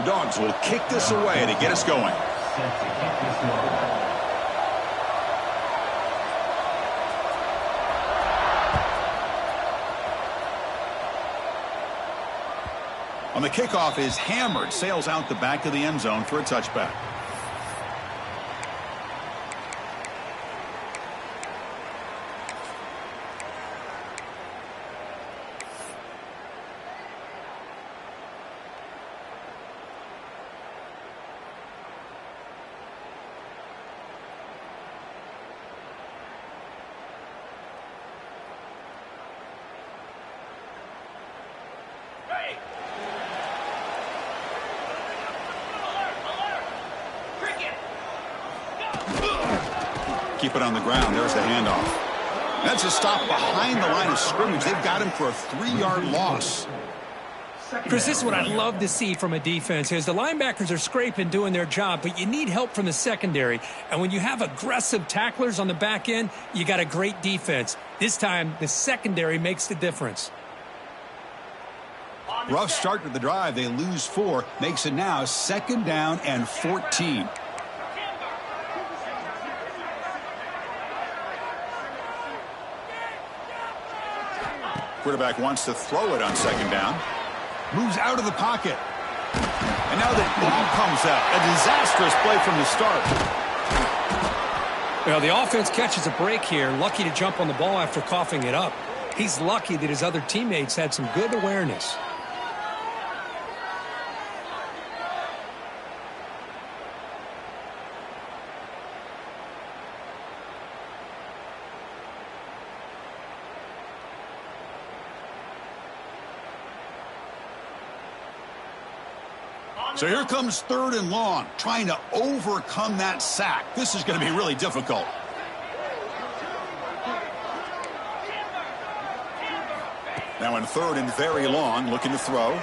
The Dogs will kick this away to get us going. On the kickoff is hammered, sails out the back of the end zone for a touchback. Keep it on the ground. There's the handoff. That's a stop behind the line of scrimmage. They've got him for a 3-yard loss. Chris, this is what I'd love to see from a defense is the linebackers are scraping, doing their job, but you need help from the secondary. And when you have aggressive tacklers on the back end, you got a great defense. This time, the secondary makes the difference. Rough start to the drive. They lose 4. Makes it now 2nd down and 14. Quarterback wants to throw it on 2nd down. Moves out of the pocket. And now the ball comes out. A disastrous play from the start. Well, the offense catches a break here. Lucky to jump on the ball after coughing it up. He's lucky that his other teammates had some good awareness. So here comes 3rd and long, trying to overcome that sack. This is going to be really difficult. Now in 3rd and very long, looking to throw.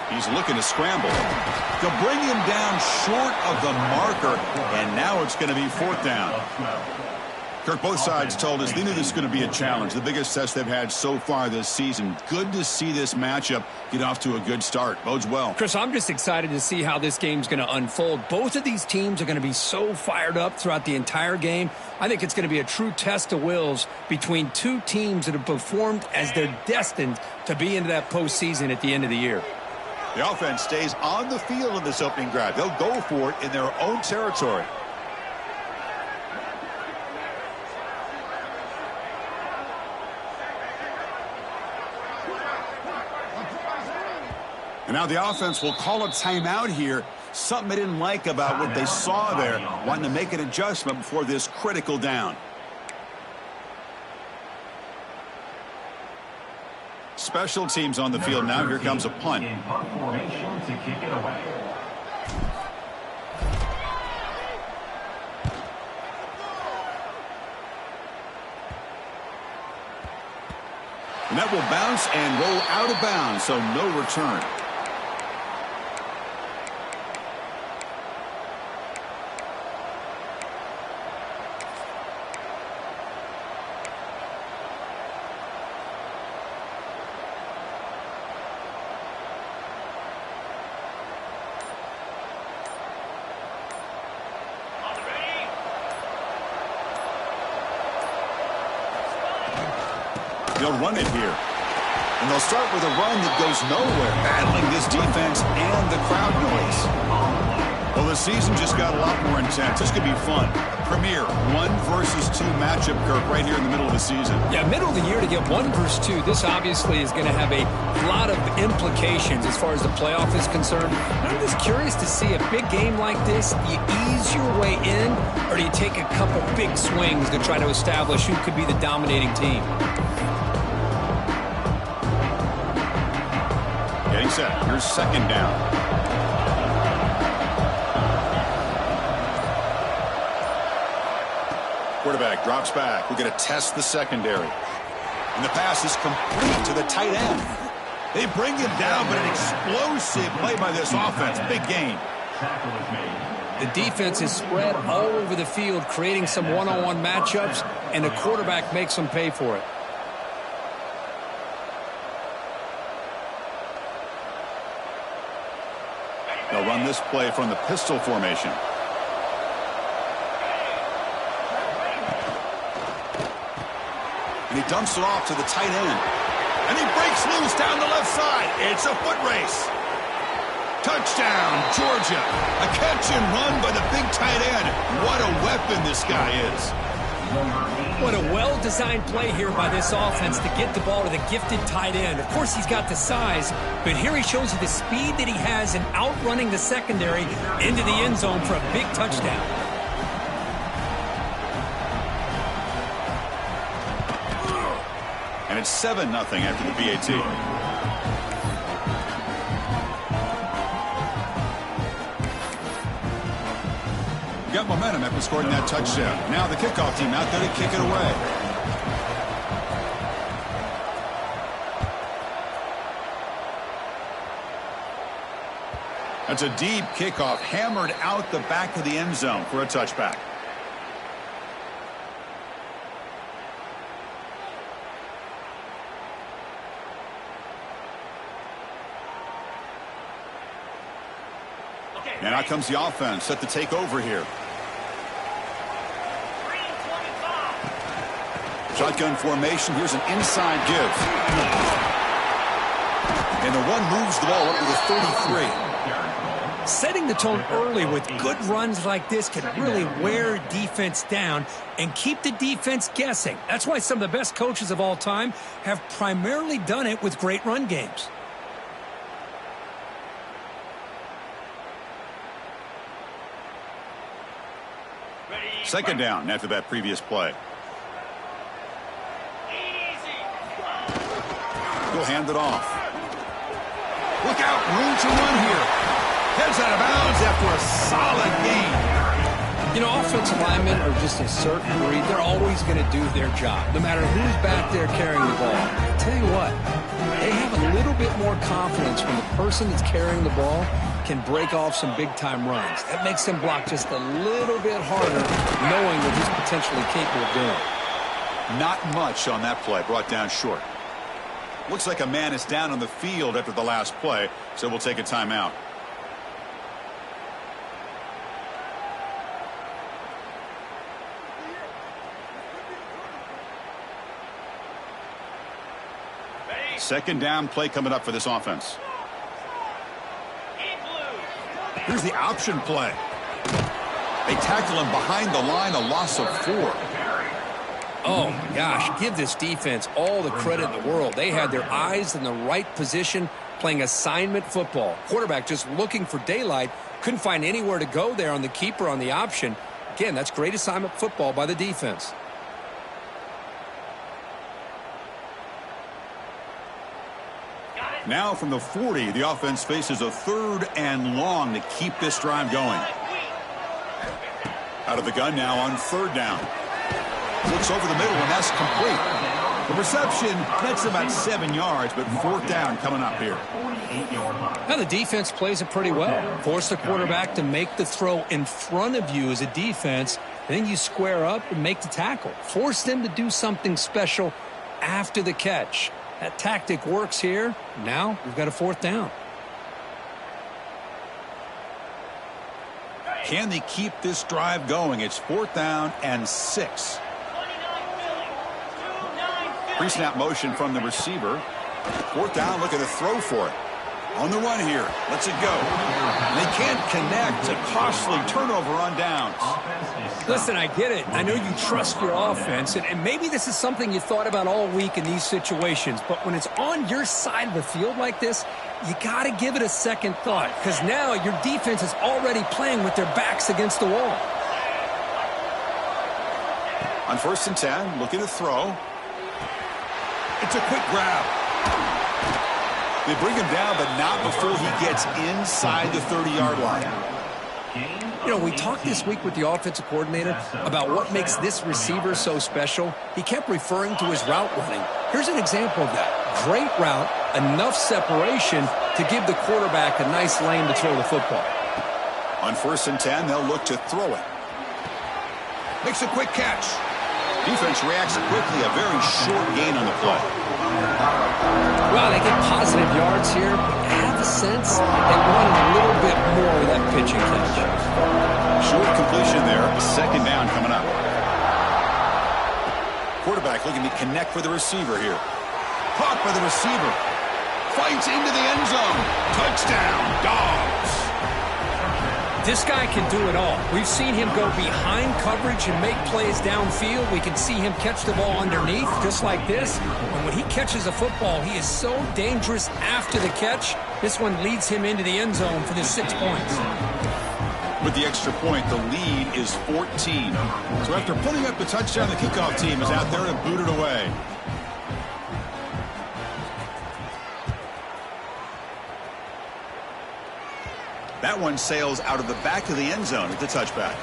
He's looking to scramble. They'll bring him down short of the marker, and now it's going to be 4th down. Kirk, both sides told us they knew this was going to be a challenge, the biggest test they've had so far this season. Good to see this matchup get off to a good start. Bodes well. Chris, I'm just excited to see how this game's going to unfold. Both of these teams are going to be so fired up throughout the entire game. I think it's going to be a true test of wills between two teams that have performed as they're destined to be into that postseason at the end of the year. The offense stays on the field in this opening drive. They'll go for it in their own territory. And now the offense will call a timeout here. Something they didn't like about what they saw there. Wanting to make an adjustment before this critical down. Special teams on the field now. Here comes a punt. In punt formation to kick it away. And that will bounce and roll out of bounds, so no return. They'll run it here. And they'll start with a run that goes nowhere, battling this defense and the crowd noise. Well, the season just got a lot more intense. This could be fun. Premier 1 versus 2 matchup, Kirk, right here in the middle of the season. Yeah, middle of the year to get 1 versus 2. This obviously is going to have a lot of implications as far as the playoff is concerned. I'm just curious to see a big game like this. Do you ease your way in, or do you take a couple big swings to try to establish who could be the dominating team? Getting set. Here's 2nd down. Quarterback drops back. We're going to test the secondary. And the pass is complete to the tight end. They bring him down, but an explosive play by this offense. Big gain. The defense is spread all over the field, creating some one-on-one matchups, and the quarterback makes them pay for it. run this play from the pistol formation. And he dumps it off to the tight end. And he breaks loose down the left side. It's a foot race. Touchdown, Georgia. A catch and run by the big tight end. What a weapon this guy is. What a well-designed play here by this offense to get the ball to the gifted tight end. Of course, he's got the size, but here he shows you the speed that he has in outrunning the secondary into the end zone for a big touchdown. And it's 7-0 after the PAT. Got momentum after scoring that touchdown. Now the kickoff team out there to kick it away. That's a deep kickoff, hammered out the back of the end zone for a touchback. And out comes the offense set to take over here. Shotgun formation. Here's an inside give. And the one moves the ball up to the 33. Setting the tone early with good runs like this can really wear defense down and keep the defense guessing. That's why some of the best coaches of all time have primarily done it with great run games. Second down after that previous play. He'll hand it off. Look out, room to run here. Heads out of bounds after a solid gain. You know, offensive linemen are just a certain breed. They're always going to do their job, no matter who's back there carrying the ball. I tell you what, they have a little bit more confidence when the person that's carrying the ball can break off some big-time runs. That makes them block just a little bit harder, knowing what he's potentially capable of doing. Not much on that play, brought down short. Looks like a man is down on the field after the last play, so we'll take a timeout. Second down play coming up for this offense. Here's the option play. They tackle him behind the line, a loss of 4. Oh, my gosh, give this defense all the credit in the world. They had their eyes in the right position, playing assignment football. Quarterback just looking for daylight, couldn't find anywhere to go there on the keeper on the option. Again, that's great assignment football by the defense. Now from the 40, the offense faces a 3rd and long to keep this drive going. Out of the gun now on 3rd down. Looks over the middle, and that's complete. The reception, that's about 7 yards, but 4th down coming up here. Now the defense plays it pretty well. Force the quarterback to make the throw in front of you as a defense, and then you square up and make the tackle. Force them to do something special after the catch. That tactic works here. Now we've got a 4th down. Can they keep this drive going? It's 4th down and 6. Pre-snap motion from the receiver. 4th down, looking to throw for it. On the run here. Lets it go. They can't connect. A costly turnover on downs. Listen, I get it. I know you trust your offense, and maybe this is something you thought about all week in these situations, but when it's on your side of the field like this, you got to give it a second thought, because now your defense is already playing with their backs against the wall. On 1st and 10, looking to throw. It's a quick grab. They bring him down, but not before he gets inside the 30-yard line. You know, we talked this week with the offensive coordinator about what makes this receiver so special. He kept referring to his route running. Here's an example of that. Great route, enough separation to give the quarterback a nice lane to throw the football. On 1st and 10, they'll look to throw it. Makes a quick catch. Defense reacts quickly, a very short gain on the play. Well, they get positive yards here, but have the sense they wanted a little bit more with that pitch and catch. Short completion there. Second down coming up. Quarterback looking to connect with the receiver here. Caught by the receiver. Fights into the end zone. Touchdown, Dogs. This guy can do it all. We've seen him go behind coverage and make plays downfield. We can see him catch the ball underneath, just like this. And when he catches a football, he is so dangerous after the catch. This one leads him into the end zone for the 6 points. With the extra point, the lead is 14. So after putting up the touchdown, the kickoff team is out there to boot it away. That one sails out of the back of the end zone at the touchback.